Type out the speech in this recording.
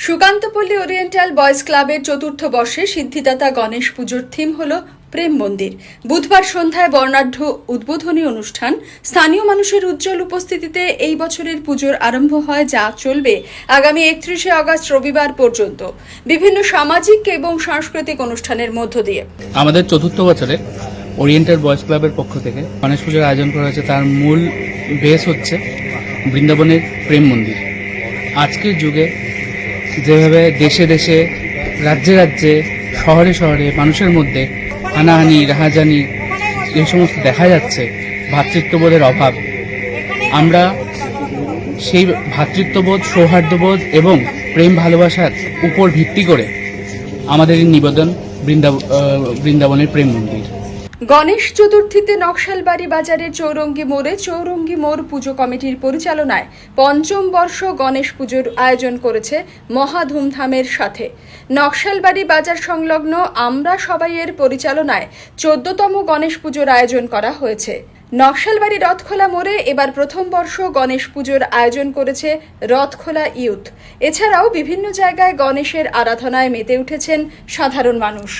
Sukantapalli oriental boys ক্লাবের চতুর্থ বর্ষে সিদ্ধিদাতা গণেশ পুজোর থিম হল প্রেম মন্দির। বুধবার সন্ধ্যায় বর্ণাঢ্য উদ্বোধনী অনুষ্ঠান। স্থানীয় মানুষের উজ্জ্বল উপস্থিতিতে এই বছরের পুজোর আরম্ভ হয়, যা চলবে আগামী 31শে আগস্ট রবিবার পর্যন্ত বিভিন্ন সামাজিক এবং সাংস্কৃতিক অনুষ্ঠানের মধ্য দিয়ে। আমাদের চতুর্থ বছরে ওরিয়েন্টাল বয়েজ ক্লাবের পক্ষ থেকে গণেশ পুজোর আয়োজন করা হয়েছে। তার মূল বেস হচ্ছে বৃন্দাবনের প্রেম মন্দির। আজকের যুগে যেভাবে দেশে দেশে, রাজ্যে রাজ্যে, শহরে শহরে মানুষের মধ্যে হানাহানি, রাহাজানি এই সমস্ত দেখা যাচ্ছে, ভ্রাতৃত্ববোধের অভাব, আমরা সেই ভ্রাতৃত্ববোধ, সৌহার্দ্যবোধ এবং প্রেম ভালোবাসার উপর ভিত্তি করে আমাদের এই নিবেদন বৃন্দাবনের প্রেম মন্দির। গণেশ চতুর্থীতে নকশালবাড়ি বাজারের চৌরঙ্গি মোড় পুজো কমিটির পরিচালনায় পঞ্চম বর্ষ গণেশ পুজোর আয়োজন করেছে মহা ধুমধামের সাথে। নকশালবাড়ি বাজার সংলগ্ন আমরা সবাইয়ের পরিচালনায় 14তম গণেশ পুজোর আয়োজন করা হয়েছে। নকশালবাড়ি রথখোলা মোড়ে এবার প্রথম বর্ষ গণেশ পুজোর আয়োজন করেছে রথখোলা ইউথ। এছাড়াও বিভিন্ন জায়গায় গণেশের আরাধনায় মেতে উঠেছেন সাধারণ মানুষ।